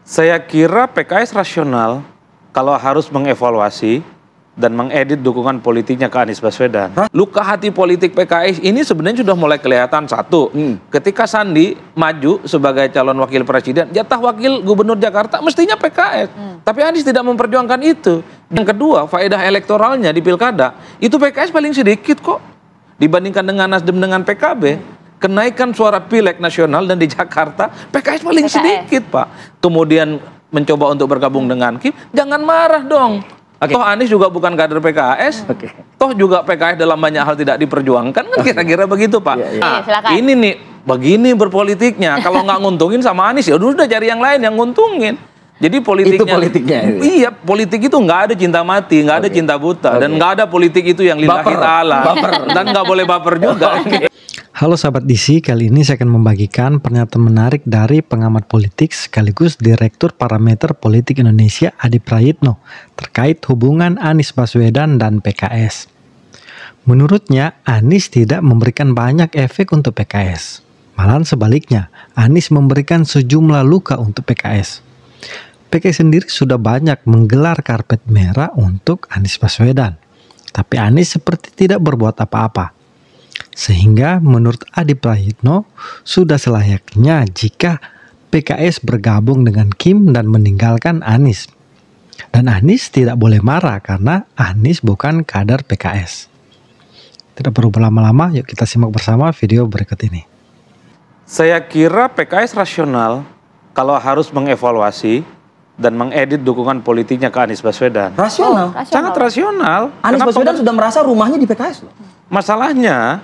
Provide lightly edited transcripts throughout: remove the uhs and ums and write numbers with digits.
Saya kira PKS rasional kalau harus mengevaluasi dan mengedit dukungan politiknya ke Anies Baswedan. Luka hati politik PKS ini sebenarnya sudah mulai kelihatan satu. Ketika Sandi maju sebagai calon wakil presiden, jatah wakil gubernur Jakarta mestinya PKS. Tapi Anies tidak memperjuangkan itu. Yang kedua, faedah elektoralnya di pilkada, itu PKS paling sedikit kok. Dibandingkan dengan Nasdem dengan PKB. Kenaikan suara pileg nasional dan di Jakarta, PKS paling sedikit, Pak. Kemudian mencoba untuk bergabung dengan Kim, jangan marah dong. Toh Anies juga bukan kader PKS, toh juga PKS dalam banyak hal tidak diperjuangkan, kan kira-kira begitu, Pak. Nah, ini nih, begini berpolitiknya. Kalau nggak nguntungin sama Anies, ya udah cari yang lain yang nguntungin. Jadi politiknya, iya, politik itu nggak ada cinta mati, nggak ada cinta buta, dan nggak ada politik itu yang lillahi ta'ala, dan nggak boleh baper juga. Halo sahabat DC, kali ini saya akan membagikan pernyataan menarik dari pengamat politik sekaligus Direktur Parameter Politik Indonesia Adi Prayitno terkait hubungan Anies Baswedan dan PKS. Menurutnya, Anies tidak memberikan banyak efek untuk PKS. Malahan sebaliknya, Anies memberikan sejumlah luka untuk PKS. PKS sendiri sudah banyak menggelar karpet merah untuk Anies Baswedan. Tapi Anies seperti tidak berbuat apa-apa. Sehingga menurut Adi Prayitno sudah selayaknya jika PKS bergabung dengan Kim dan meninggalkan Anies. Dan Anies tidak boleh marah karena Anies bukan kader PKS. Tidak perlu berlama-lama, yuk kita simak bersama video berikut ini. Saya kira PKS rasional kalau harus mengevaluasi dan mengedit dukungan politiknya ke Anies Baswedan. Rasional? Sangat rasional. Anies Baswedan sudah merasa rumahnya di PKS loh. Masalahnya,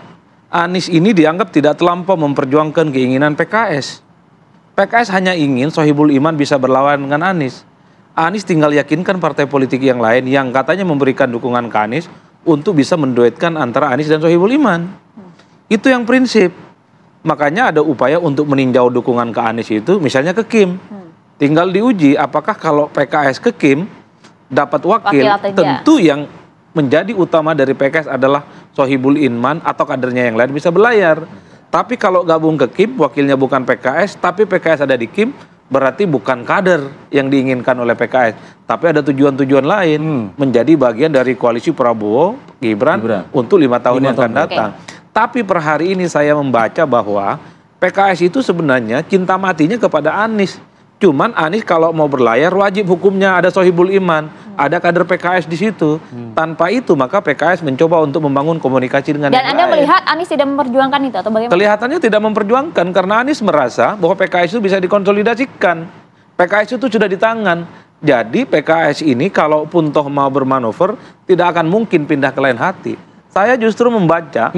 Anies ini dianggap tidak terlampau memperjuangkan keinginan PKS. PKS hanya ingin Sohibul Iman bisa berlawan dengan Anies. Anies tinggal yakinkan partai politik yang lain yang katanya memberikan dukungan ke Anies untuk bisa menduetkan antara Anies dan Sohibul Iman. Itu yang prinsip. Makanya ada upaya untuk meninjau dukungan ke Anies itu misalnya ke Kim. Tinggal diuji apakah kalau PKS ke Kim dapat wakil tentu yang menjadi utama dari PKS adalah Sohibul Iman atau kadernya yang lain bisa berlayar. Tapi kalau gabung ke Kim, wakilnya bukan PKS, tapi PKS ada di Kim, berarti bukan kader yang diinginkan oleh PKS. Tapi ada tujuan-tujuan lain, menjadi bagian dari koalisi Prabowo, Gibran. Untuk 5 tahun yang akan datang. Tapi per hari ini saya membaca bahwa PKS itu sebenarnya cinta matinya kepada Anies. Cuman Anies kalau mau berlayar wajib hukumnya ada Sohibul Iman, ada kader PKS di situ. Tanpa itu maka PKS mencoba untuk membangun komunikasi dengan yang lain. Dan Anda melihat Anies tidak memperjuangkan itu atau bagaimana? Kelihatannya tidak memperjuangkan karena Anies merasa bahwa PKS itu bisa dikonsolidasikan. PKS itu sudah di tangan. Jadi PKS ini kalaupun toh mau bermanuver tidak akan mungkin pindah ke lain hati. Saya justru membaca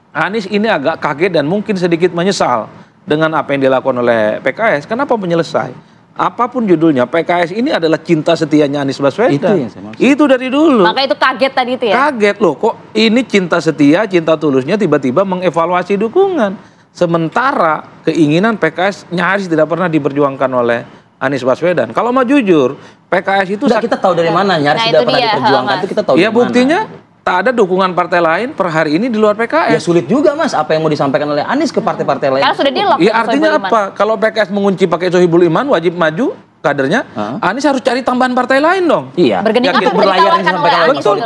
Anies ini agak kaget dan mungkin sedikit menyesal dengan apa yang dilakukan oleh PKS. Kenapa menyelesai? Apapun judulnya, PKS ini adalah cinta setianya Anies Baswedan. Itu dari dulu. Maka itu kaget tadi itu ya? Kaget loh, kok ini cinta setia, cinta tulusnya tiba-tiba mengevaluasi dukungan. Sementara keinginan PKS nyaris tidak pernah diperjuangkan oleh Anies Baswedan. Kalau mau jujur, PKS itu... kita tahu dari mana nyaris tidak pernah diperjuangkan, itu kita tahu dari mana. Ya buktinya, tak ada dukungan partai lain per hari ini di luar PKS. Ya sulit juga Mas, apa yang mau disampaikan oleh Anies ke partai-partai lain. Karena sudah di-lock. Ya artinya apa? Kalau PKS mengunci pakai Sohibul Iman, wajib maju kadernya, Anies harus cari tambahan partai lain dong. Iya. Bergening apa yang ditawarkan oleh Anies? Betul.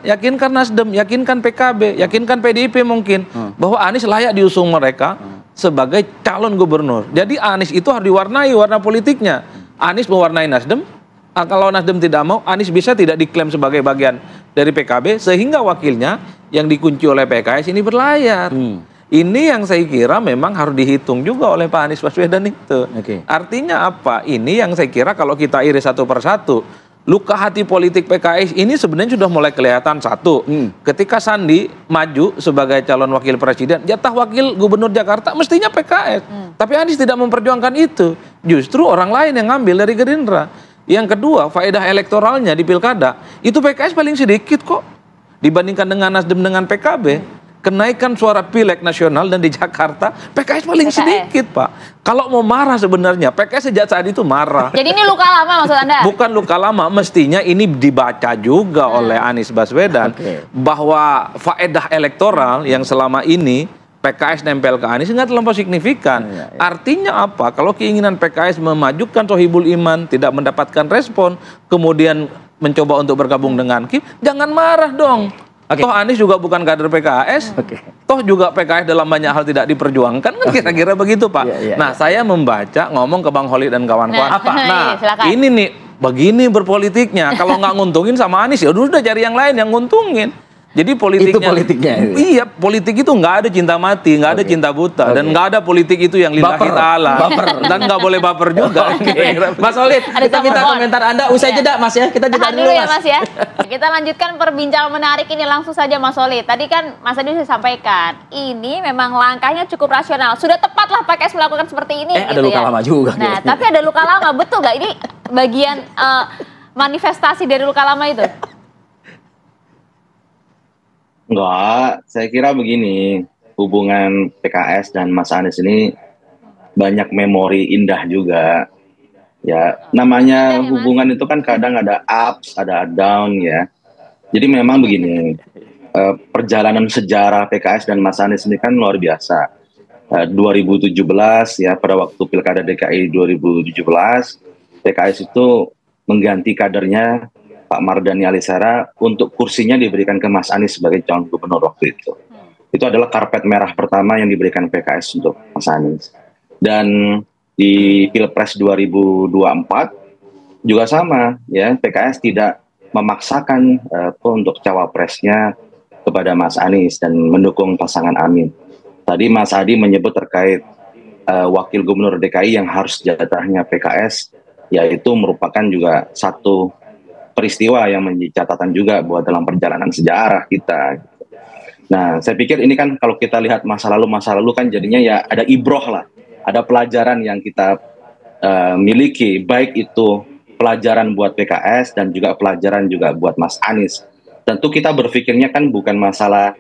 Yakinkan Nasdem, yakinkan PKB, yakinkan PDIP mungkin bahwa Anies layak diusung mereka sebagai calon gubernur. Jadi Anies itu harus diwarnai warna politiknya. Anies mewarnai Nasdem. Kalau Nasdem tidak mau, Anies bisa tidak diklaim sebagai bagian dari PKB sehingga wakilnya yang dikunci oleh PKS ini berlayar. Ini yang saya kira memang harus dihitung juga oleh Pak Anies Baswedan itu. Artinya apa? Ini yang saya kira kalau kita iris satu persatu, luka hati politik PKS ini sebenarnya sudah mulai kelihatan satu. Ketika Sandi maju sebagai calon wakil presiden, jatah wakil gubernur Jakarta mestinya PKS. Tapi Anies tidak memperjuangkan itu. Justru orang lain yang ngambil dari Gerindra. Yang kedua, faedah elektoralnya di pilkada, itu PKS paling sedikit kok. Dibandingkan dengan Nasdem dengan PKB, kenaikan suara pileg nasional dan di Jakarta, PKS paling sedikit, Pak. Kalau mau marah sebenarnya, PKS sejak saat itu marah. Jadi ini luka lama maksud Anda? Bukan luka lama, mestinya ini dibaca juga oleh Anies Baswedan. Bahwa faedah elektoral yang selama ini PKS nempel ke Anies nggak terlampau signifikan. Artinya apa? Kalau keinginan PKS memajukan Sohibul Iman tidak mendapatkan respon, kemudian mencoba untuk bergabung dengan Kim, jangan marah dong. Toh Anies juga bukan kader PKS, toh juga PKS dalam banyak hal tidak diperjuangkan, kan kira-kira begitu Pak. Nah saya membaca ngomong ke Bang Holid dan kawan-kawan, ini nih begini berpolitiknya, kalau nggak nguntungin sama Anies ya udah cari yang lain yang nguntungin. Jadi politiknya, iya politik itu nggak ada cinta mati, nggak ada cinta buta, dan nggak ada politik itu yang lillahi ta'ala, dan nggak boleh baper juga. Mas Holid, kita minta komentar Anda usai jeda Mas ya, kita jeda dulu Mas. Ya. Kita lanjutkan perbincangan menarik ini langsung saja Mas Holid. Tadi kan Mas Adi sudah sampaikan, ini memang langkahnya cukup rasional, sudah tepatlah PKS melakukan seperti ini. Ada luka lama juga. Nah, tapi ada luka lama, betul nggak? Ini bagian manifestasi dari luka lama itu? Enggak, saya kira begini, hubungan PKS dan Mas Anies ini banyak memori indah juga. Ya, namanya hubungan itu kan kadang ada ups, ada down ya. Jadi memang begini, perjalanan sejarah PKS dan Mas Anies ini kan luar biasa. 2017 ya, pada waktu Pilkada DKI 2017, PKS itu mengganti kadernya Pak Mardhani Alisera untuk kursinya diberikan ke Mas Anies sebagai calon gubernur waktu itu. Itu adalah karpet merah pertama yang diberikan PKS untuk Mas Anies. Dan di Pilpres 2024 juga sama, ya PKS tidak memaksakan untuk cawapresnya kepada Mas Anies dan mendukung pasangan Amin. Tadi Mas Adi menyebut terkait wakil gubernur DKI yang harus jatahnya PKS, yaitu merupakan juga satu peristiwa yang menjadi catatan juga buat dalam perjalanan sejarah kita. Nah, saya pikir ini kan kalau kita lihat masa lalu kan jadinya ya ada ibroh lah, ada pelajaran yang kita miliki, baik itu pelajaran buat PKS dan juga pelajaran juga buat Mas Anies. Tentu kita berpikirnya kan bukan masalah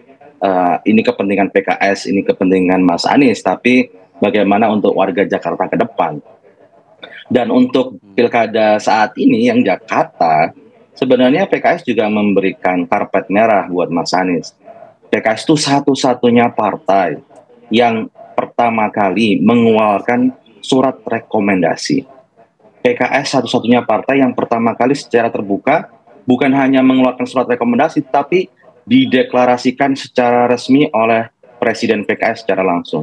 ini kepentingan PKS, ini kepentingan Mas Anies, tapi bagaimana untuk warga Jakarta ke depan. Dan untuk pilkada saat ini yang Jakarta, sebenarnya PKS juga memberikan karpet merah buat Mas Anies. PKS itu satu-satunya partai yang pertama kali mengeluarkan surat rekomendasi. PKS satu-satunya partai yang pertama kali secara terbuka bukan hanya mengeluarkan surat rekomendasi, tapi dideklarasikan secara resmi oleh Presiden PKS secara langsung.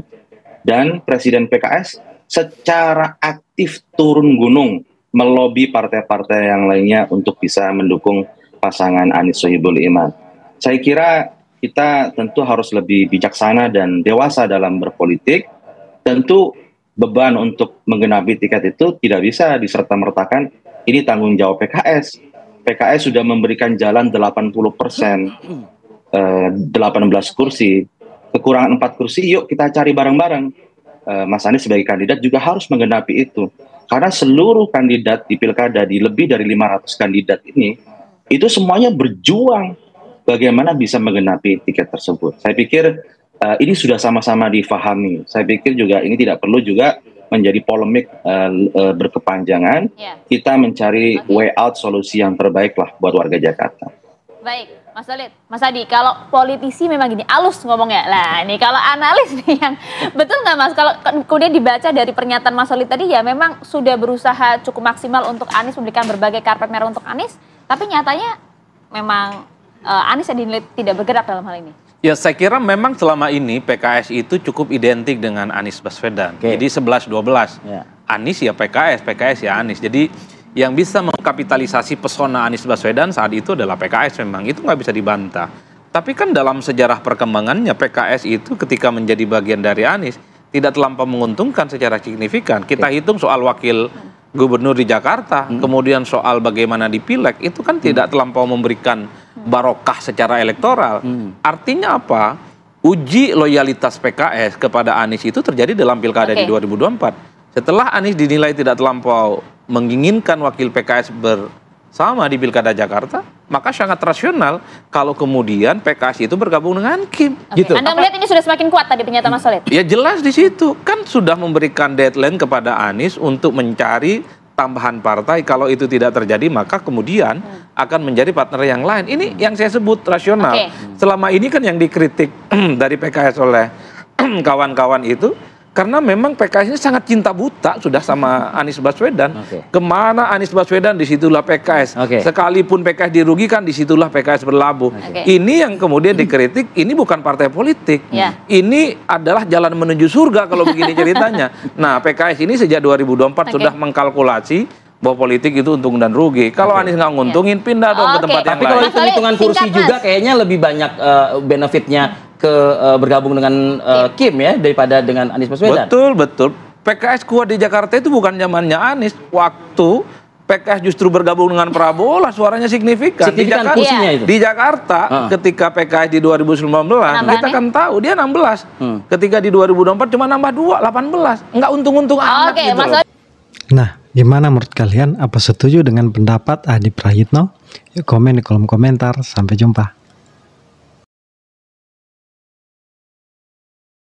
Dan Presiden PKS secara aktif turun gunung melobi partai-partai yang lainnya untuk bisa mendukung pasangan Anies Sohibul Iman. Saya kira kita tentu harus lebih bijaksana dan dewasa dalam berpolitik. Tentu beban untuk menggenapi tiket itu tidak bisa diserta-mertakan ini tanggung jawab PKS. PKS sudah memberikan jalan 80%, 18 kursi, kekurangan 4 kursi, yuk kita cari bareng-bareng. Mas Anies sebagai kandidat juga harus menggenapi itu. Karena seluruh kandidat di pilkada, di lebih dari 500 kandidat ini, itu semuanya berjuang bagaimana bisa menggenapi tiket tersebut. Saya pikir ini sudah sama-sama difahami. Saya pikir juga ini tidak perlu juga menjadi polemik berkepanjangan. Kita mencari way out, solusi yang terbaik lah buat warga Jakarta. Baik, Mas Holid, Mas Adi, kalau politisi memang gini, halus ngomongnya. Lah, ini kalau analis nih yang betul nggak Mas? Kalau kemudian dibaca dari pernyataan Mas Holid tadi, ya memang sudah berusaha cukup maksimal untuk Anies, memberikan berbagai karpet merah untuk Anies, tapi nyatanya memang Anies yang dinilai tidak bergerak dalam hal ini. Ya, saya kira memang selama ini PKS itu cukup identik dengan Anies Baswedan. Jadi 11-12. Anies ya PKS, PKS ya Anies. Jadi yang bisa mengkapitalisasi pesona Anies Baswedan saat itu adalah PKS memang. Itu nggak bisa dibantah. Tapi kan dalam sejarah perkembangannya PKS itu ketika menjadi bagian dari Anies tidak terlampau menguntungkan secara signifikan. Kita hitung soal wakil gubernur di Jakarta, kemudian soal bagaimana di Pileg, itu kan tidak terlampau memberikan barokah secara elektoral. Artinya apa? Uji loyalitas PKS kepada Anies itu terjadi dalam pilkada di 2024. Setelah Anies dinilai tidak terlampau menginginkan wakil PKS bersama di pilkada Jakarta, maka sangat rasional kalau kemudian PKS itu bergabung dengan Kim. Gitu. Anda melihat ini sudah semakin kuat tadi pernyataan Mas Holid? Ya jelas di situ kan sudah memberikan deadline kepada Anies untuk mencari tambahan partai. Kalau itu tidak terjadi maka kemudian akan menjadi partner yang lain. Ini yang saya sebut rasional. Selama ini kan yang dikritik dari PKS oleh kawan-kawan itu, karena memang PKS ini sangat cinta buta sudah sama Anies Baswedan. Kemana Anies Baswedan, disitulah PKS. Sekalipun PKS dirugikan, disitulah PKS berlabuh. Ini yang kemudian dikritik, ini bukan partai politik. Ini adalah jalan menuju surga kalau begini ceritanya. Nah, PKS ini sejak 2024 sudah mengkalkulasi bahwa politik itu untung dan rugi. Kalau Anies nggak nguntungin, pindah dong ke tempat yang lain. Tapi kalau hitung-hitungan kursi juga kayaknya lebih banyak benefitnya bergabung dengan Kim ya daripada dengan Anies Baswedan. Betul. PKS kuat di Jakarta itu bukan zamannya Anies. Waktu PKS justru bergabung dengan Prabowo lah suaranya signifikan. Di Jakarta, itu. Di Jakarta ketika PKS di 2019 kita kan tahu dia 16. Ketika di 2024 cuma nambah 2, 18. Nggak untung-untung amat gitu loh. Nah, gimana menurut kalian? Apa setuju dengan pendapat Adi Prayitno? Yuk komen di kolom komentar. Sampai jumpa.